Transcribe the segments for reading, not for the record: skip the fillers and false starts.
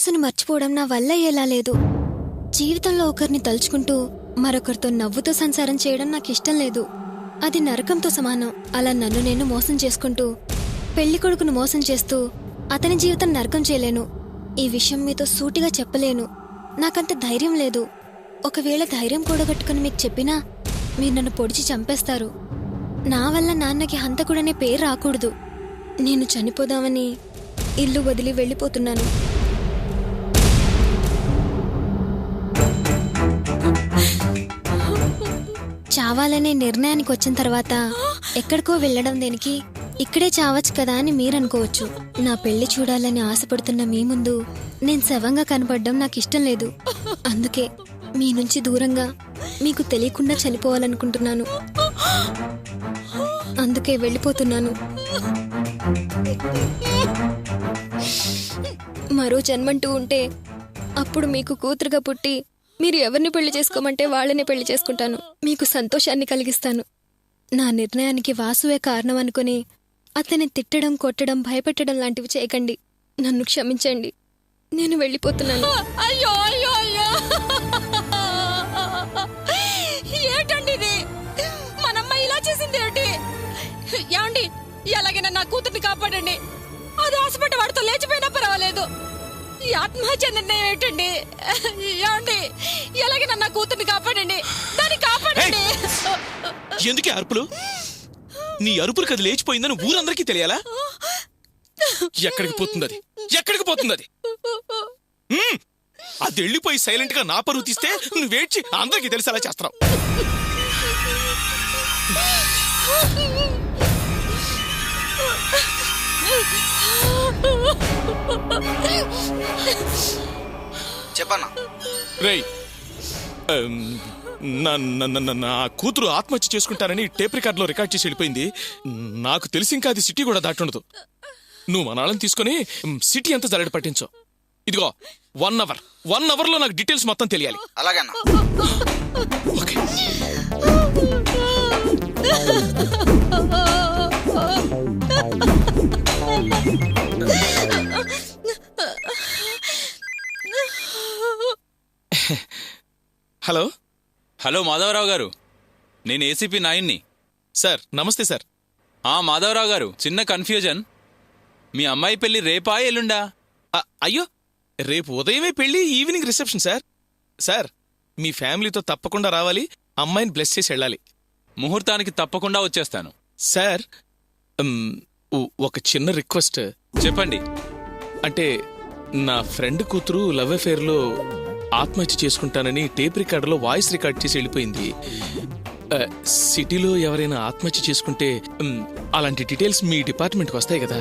మనసును మర్చిపోవడం నా వల్ల ఎలా లేదు. జీవితంలో ఒకరిని తలుచుకుంటూ మరొకరితో నవ్వుతూ సంసారం చేయడం నాకు ఇష్టం లేదు. అది నరకంతో సమానం. అలా నన్ను నేను మోసం చేసుకుంటూ పెళ్లి కొడుకును మోసం చేస్తూ అతని జీవితం నరకం చేయలేను. ఈ విషయం మీతో సూటిగా చెప్పలేను. నాకంత ధైర్యం లేదు. ఒకవేళ ధైర్యం కూడగట్టుకుని మీకు చెప్పినా మీరు నన్ను పొడిచి చంపేస్తారు. నా వల్ల నాన్నకి హంతకుడనే పేరు రాకూడదు. నేను చనిపోదామని ఇల్లు వదిలి వెళ్ళిపోతున్నాను. చావాలనే నిర్ణయానికి వచ్చిన తర్వాత ఎక్కడికో వెళ్ళడం దేనికి, ఇక్కడే చావచ్చు కదా అని మీరనుకోవచ్చు. నా పెళ్లి చూడాలని ఆశపడుతున్న మీ ముందు నేను శవంగా కనపడడం నాకు ఇష్టం లేదు. అందుకే మీ నుంచి దూరంగా మీకు తెలియకుండా చనిపోవాలనుకుంటున్నాను. అందుకే వెళ్ళిపోతున్నాను. మరో జన్మంటూ ఉంటే అప్పుడు మీకు కూతురుగా పుట్టి మీరు ఎవరిని పెళ్లి చేసుకోమంటే వాళ్ళని పెళ్లి చేసుకుంటాను. మీకు సంతోషాన్ని కలిగిస్తాను. నా నిర్ణయానికి వాసువే కారణం అనుకుని అతన్ని తిట్టడం, కొట్టడం, భయపెట్టడం లాంటివి చేయకండి. నన్ను క్షమించండి. నేను వెళ్ళిపోతున్నాను. అయ్యో అయ్యో అయ్యో, ఏంటండి ఇది? మనమ్మ ఇలా చేసింది ఏమిటి? ఏమండి, ఎలాగైనా నా కూతుర్ని కాపాడండి. అది ఆశపడ్డ వాడితో లేచిపోయినా పర్వాలేదు. ఈ ఆత్మహత్య నిర్ణయం ఏంటండి? ఏమండి, ఎలాగైనా నా కూతుర్ని కాపాడండి. దాన్ని కాపాడండి. ఎందుకే అరుపులు? నీ అరుపులు కది లేచిపోయిందని ఊరందరికీ తెలియాలా? ఎక్కడికి పోతుంది అది? ఎక్కడికి పోతుంది అది? అది వెళ్ళిపోయి సైలెంట్ గా నా పరువు తీస్తే నువ్వేడ్చి అందరికీ తెలిసేలా చేస్తున్నావు. చెప్పన్నా రేయ్, నా కూతురు ఆత్మహత్య చేసుకుంటారని టేప్ రికార్డులో రికార్డ్ చేసి వెళ్ళిపోయింది. నాకు తెలిసి ఇంకా అది సిటీ కూడా దాటుండదు. నువ్వు మనాళ్ళని తీసుకుని సిటీ అంతా జరగడ పట్టించు. ఇదిగో 1 అవర్లో నాకు డీటెయిల్స్ మొత్తం తెలియాలి. అలాగన్నా. ఓకే. హలో హలో మాధవరావు గారు, నేను ఏసీపీ నాయన్ని. సార్, నమస్తే సార్. మాధవరావు గారు, చిన్న కన్ఫ్యూజన్. మీ అమ్మాయి పెళ్లి రేపా ఎల్లుండా? అయ్యో, రేపు ఉదయమే పెళ్లి, ఈవినింగ్ రిసెప్షన్ సార్. సార్, మీ ఫ్యామిలీతో తప్పకుండా రావాలి. అమ్మాయిని బ్లెస్ చేసి వెళ్ళాలి. ముహూర్తానికి తప్పకుండా వచ్చేస్తాను. సార్, ఒక చిన్న రిక్వెస్ట్. చెప్పండి. అంటే నా ఫ్రెండ్ కూతురు లవ్ అఫేర్లో ఆత్మహత్య చేసుకుంటానని టేప్ రికార్డులో వాయిస్ రికార్డ్ చేసి వెళ్ళిపోయింది. సిటీలో ఎవరైనా ఆత్మహత్య చేసుకుంటే అలాంటి డీటెయిల్స్ మీ డిపార్ట్మెంట్కి వస్తాయి కదా.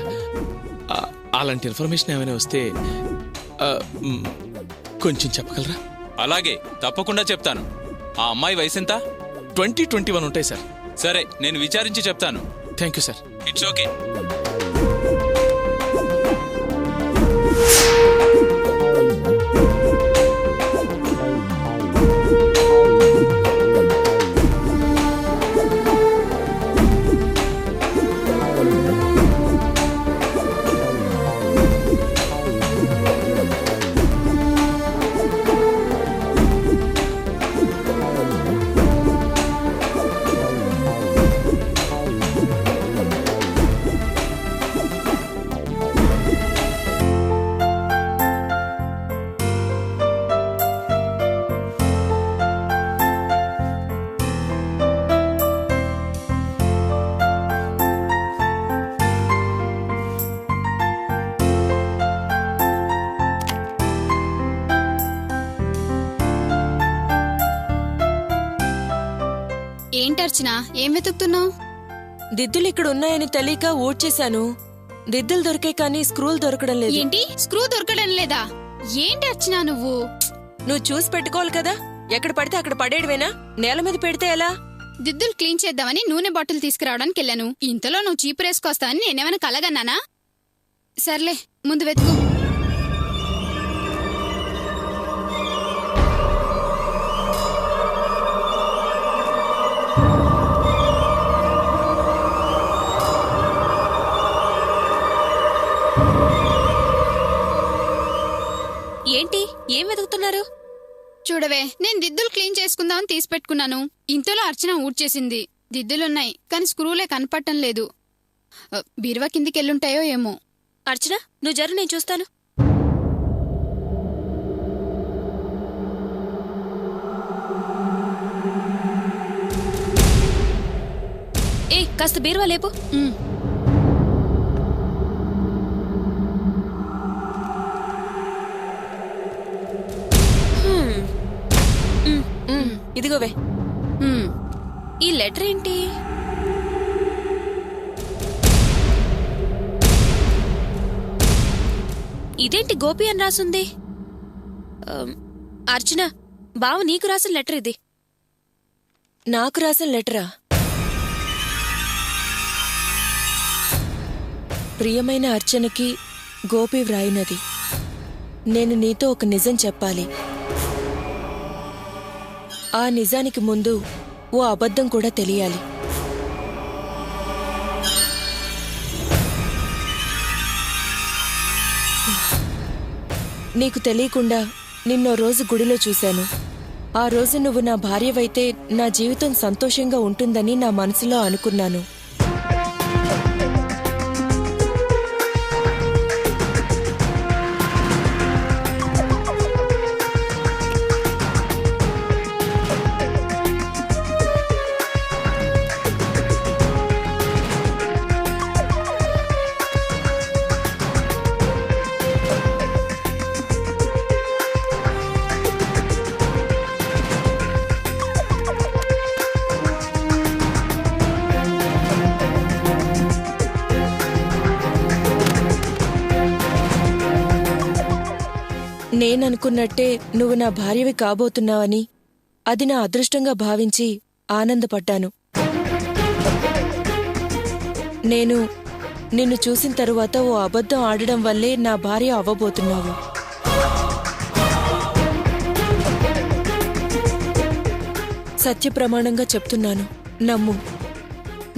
అలాంటి ఇన్ఫర్మేషన్ ఏమైనా వస్తే కొంచెం చెప్పగలరా? అలాగే, తప్పకుండా చెప్తాను. ఆ అమ్మాయి వయసు ఎంత? 20-21 ఉంటాయి సార్. సరే, నేను విచారించి చెప్తాను. Thank you sir. It's okay. ఏంటర్చనా, ఏం వెతుకుతున్నావు? దిద్దులు ఇక్కడ ఉన్నాయని తెలియక ఓడ్చేశాను. దిద్దులు దొరికే కానీ స్క్రూలు దొరకడం లేదు. ఏంటి, స్క్రూ దొరకడం లేదా? ఏంటి అర్చనా నువ్వు? నువ్వు చూసి పెట్టుకోవాలి కదా. ఎక్కడ పడితే అక్కడ పడేయడమేనా? నేల మీద పెడితే ఎలా? దిద్దులు క్లీన్ చేద్దామని నూనె బాటిల్ తీసుకురావడానికి వెళ్ళాను. ఇంతలో నువ్వు చీపురేసుకొస్తావని నేనేమైనా కలగన్నానా? సర్లే, ముందు వెతుకు. ఏంటి ఏం వెతుకుతున్నారు? చూడవే, నేను దిద్దులు క్లీన్ చేసుకుందామని తీసి పెట్టుకున్నాను. ఇంతలో అర్చన ఊడ్చేసింది. దిద్దులున్నాయి కానీ స్క్రూలే కనపడటం లేదు. బీరువా కిందికెళ్ళుంటాయో ఏమో. అర్చన, నువ్వు జరు, నేను చూస్తాను. ఏ కాస్త బీరువా లేపు. ఇదిగోవే. ఈ లెటర్ ఏంటి? ఇదేంటి గోపి అని రాసుంది? అర్చన, బావ నీకు రాసిన లెటర్ ఇది. నాకు రాసిన లెటరా? ప్రియమైన అర్చనకి గోపి వ్రాయినది. నేను నీతో ఒక నిజం చెప్పాలి. ఆ నిజానికి ముందు ఓ అబద్ధం కూడా తెలియాలి. నీకు తెలియకుండా నిన్నో రోజు గుడిలో చూశాను. ఆ రోజు నువ్వు నా భార్యవైతే నా జీవితం సంతోషంగా ఉంటుందని నా మనసులో అనుకున్నాను. నేననుకున్నట్టే నువ్వు నా భార్యవి కాబోతున్నావని, అది నా అదృష్టంగా భావించి ఆనందపడ్డాను. నేను నిన్ను చూసిన తరువాత ఓ అబద్ధం ఆడడం వల్లే నా భార్య అవ్వబోతున్నావు. సత్యప్రమాణంగా చెప్తున్నాను, నమ్ము.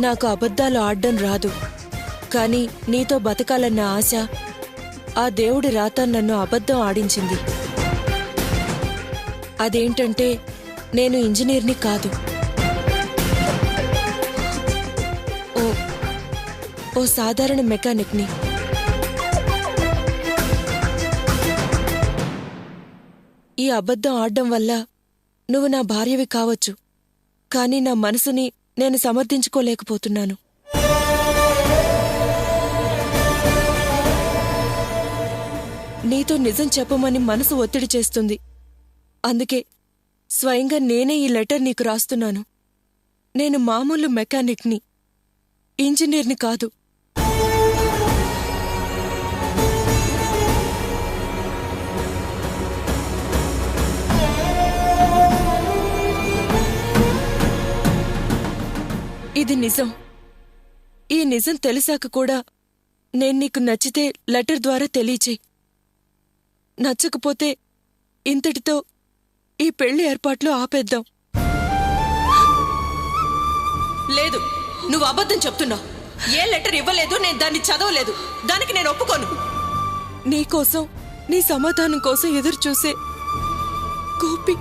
నాకు అబద్ధాలు ఆడడం రాదు. కాని నీతో బతకాలన్న ఆశ, ఆ దేవుడి రాత నన్ను అబద్ధం ఆడించింది. అదేంటంటే నేను ఇంజనీర్ని కాదు, ఓ సాధారణ మెకానిక్ని. ఈ అబద్ధం ఆడడం వల్ల నువ్వు నా భార్యవి కావచ్చు, కానీ నా మనసుని నేను సమర్థించుకోలేకపోతున్నాను. నీతో నిజం చెప్పమని మనసు ఒత్తిడి చేస్తుంది. అందుకే స్వయంగా నేనే ఈ లెటర్ నీకు రాస్తున్నాను. నేను మామూలు మెకానిక్ని, ఇంజనీర్ని కాదు. ఇది నిజం. ఈ నిజం తెలిసాక కూడా నేను నీకు నచ్చితే లెటర్ ద్వారా తెలియచేయి. నచ్చకపోతే ఇంతటితో ఈ పెళ్లి ఏర్పాట్లు ఆపేద్దాం. లేదు, నువ్వు అబద్ధం చెప్తున్నావు. ఏ లెటర్ ఇవ్వలేదు, నేను దాన్ని చదవలేదు. దానికి నేను ఒప్పుకోను. నీకోసం, నీ సమాధానం కోసం ఎదురు చూసే గోపి.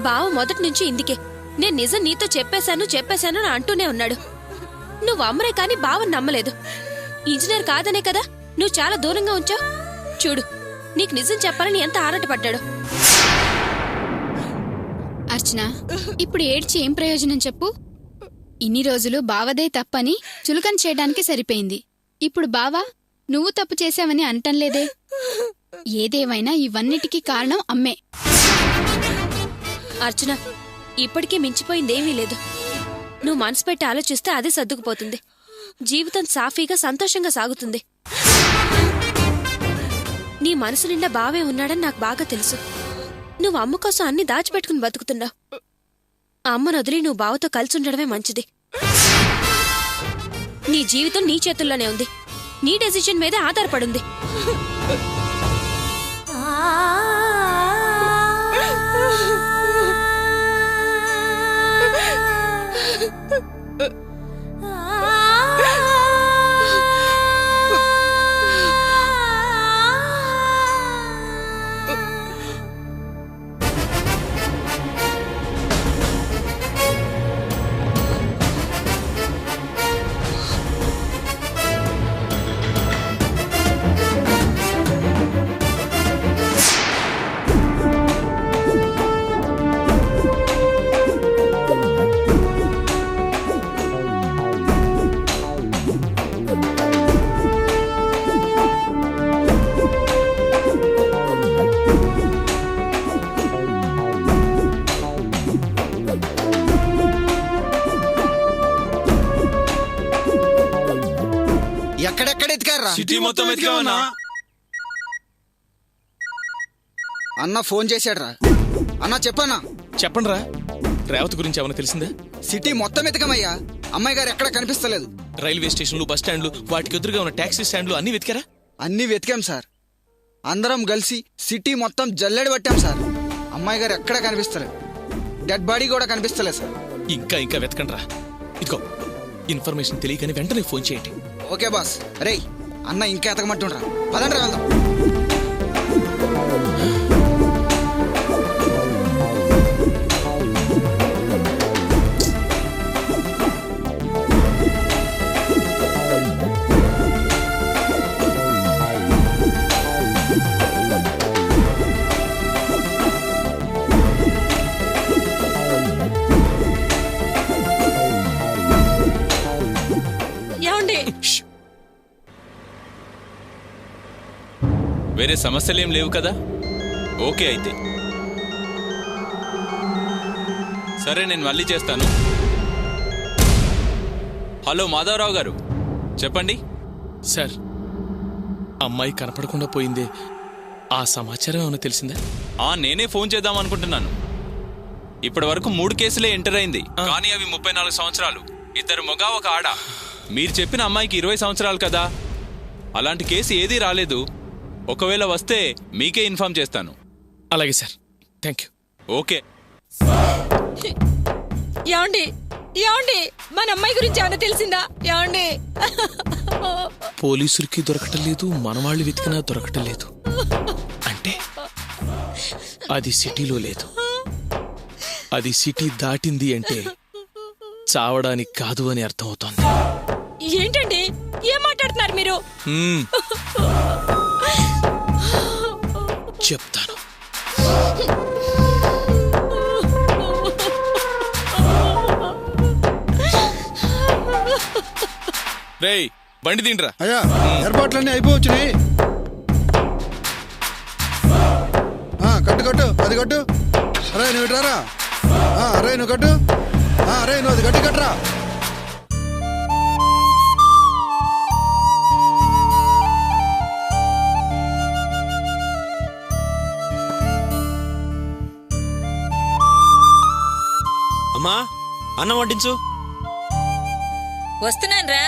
బావ మొదటి నుంచి ఇందుకే నేను నిజం నీతో చెప్పేశాను అని అంటూనే ఉన్నాడు. నువ్వు అమ్మరే కాని బావని నమ్మలేదు. ఇంజనీర్ కాదనే కదా నువ్వు చాలా దూరంగా ఉంచావు. చూడు, నీకు నిజం చెప్పాలని ఎంత ఆరాటపడ్డాడు. అర్చన, ఇప్పుడు ఏడ్చి ఏం ప్రయోజనం చెప్పు? ఇన్ని రోజులు బావదే తప్పని చులకన చేయడానికి సరిపోయింది. ఇప్పుడు బావా నువ్వు తప్పు చేశావని అంటంలేదే. ఏదేవైనా ఇవన్నిటికీ కారణం అమ్మే. అర్చన, ఇప్పటికీ మించిపోయిందేమీ లేదు. నువ్వు మనసు పెట్టి ఆలోచిస్తే అదే సర్దుకుపోతుంది. జీవితం సాఫీగా సంతోషంగా సాగుతుంది. నీ మనసు నిండా బావే ఉన్నాడని నాకు బాగా తెలుసు. నువ్వు అమ్మ కోసం అన్ని దాచిపెట్టుకుని బతుకుతున్నావు. అమ్మను వదిలి నువ్వు బావతో కలిసి ఉండడమే మంచిది. నీ జీవితం నీ చేతుల్లోనే ఉంది. నీ డెసిషన్ మీదే ఆధారపడుంది. ఎక్కడెక్కడ ఎతికారా? సిటీ మొత్తం ఎతికామన్నా. అన్న ఫోన్ చేశాడ్రా. అన్న చెప్పన్నా. చెప్పండి రా, రేవతి గురించి ఏమైనా తెలిసిందా? సిటీ మొత్తం ఎతకమయ్యా. అమ్మాయి గారు ఎక్కడ కనిపిస్తలేదు. రైల్వే స్టేషన్లు, బస్ స్టాండ్లు, వాటికి ఎదురుగా ఉన్న టాక్సీ స్టాండ్లు అన్ని వెతికారా? అన్నీ వెతికాం సార్. అందరం కలిసి సిటీ మొత్తం జల్లెడ పట్టాం సార్. అమ్మాయి గారు ఎక్కడ కనిపిస్తలేదు. డెడ్ బాడీ కూడా కనిపిస్తలేదు సార్. ఇంకా ఇంకా వెతకండి రా. ఇదిగో ఇన్ఫర్మేషన్ తెలియకని వెంటనే ఫోన్ చేయండి. Okay boss. రేయ్ అన్న ఇంకా ఎతకమంటుండ్రా. పదండ్రా వెళ్దాం. ఏమండి? వేరే సమస్యలేం లేవు కదా? ఓకే అయితే సరే, నేను మళ్ళీ చేస్తాను. హలో మాధవరావు గారు, చెప్పండి. సార్, అమ్మాయి కనపడకుండా పోయిందే, ఆ సమాచారం ఏమైనా తెలిసిందా? నేనే ఫోన్ చేద్దాం అనుకుంటున్నాను. ఇప్పటి వరకు 3 కేసులే ఎంటర్ అయింది, కానీ అవి 34 సంవత్సరాలు. 2 మగ 1 ఆడ. మీరు చెప్పిన అమ్మాయికి 20 సంవత్సరాలు కదా. అలాంటి కేసు ఏదీ రాలేదు. ఒకవేళ వస్తే మీకే ఇన్ఫార్మ్ చేస్తాను. అలాగే సార్, థ్యాంక్ యూ. ఓకే. ఏమండి? ఏమండి? మన అమ్మాయి గురించి ఏమైనా తెలిసిందా? ఏమండి? పోలీసులకి దొరకటం లేదు, మనవాళ్ళు వెతికినా దొరకటం లేదు. అంటే అది సిటీలో లేదు. అది సిటీ దాటింది అంటే చావడానికి కాదు అని అర్థం అవుతోంది. ఏంటండి ఏం మాట్లాడుతున్నారు మీరు? చెప్తాను. రేయ్, బండి తిండ్రా. అయ్యా, ఏర్పాట్లన్నీ అయిపోవచ్చున్నాయి. కట్టు కట్టు, అది కట్టు. అరే నువ్వు ఇట్రారా. అరే నువ్వు కట్టు. అరే నువ్వు అది గట్టి కట్టరా. అమ్మా, అన్నం వడ్డించు. వస్తున్నాన్రా.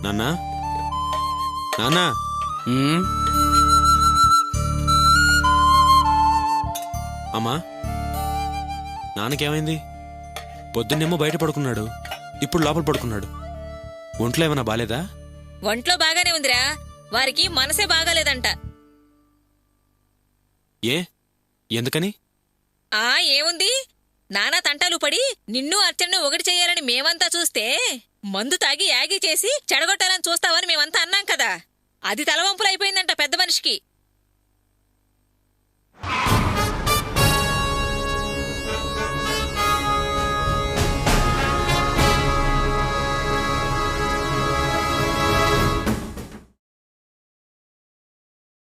నాన్నా, నాన్నా. అమ్మా, నాన్నకేమైంది? పొద్దున్నేమో బయట పడుకున్నాడు, ఇప్పుడు లోపల పడుకున్నాడు. ఒంట్లో ఏమైనా బాలేదా? ఒంట్లో బాగానే ఉందిరా. వారికి మనసే బాగాలేదంట. ఏ, ఎందుకని? ఏముంది, నానా తంటాలు పడి నిన్ను అర్చనను ఒకటి చెయ్యాలని మేమంతా చూస్తే మందు తాగి యాగి చేసి చెడగొట్టాలని చూస్తావని మేమంతా అన్నాం కదా. అది తలవంపులైపోయింది.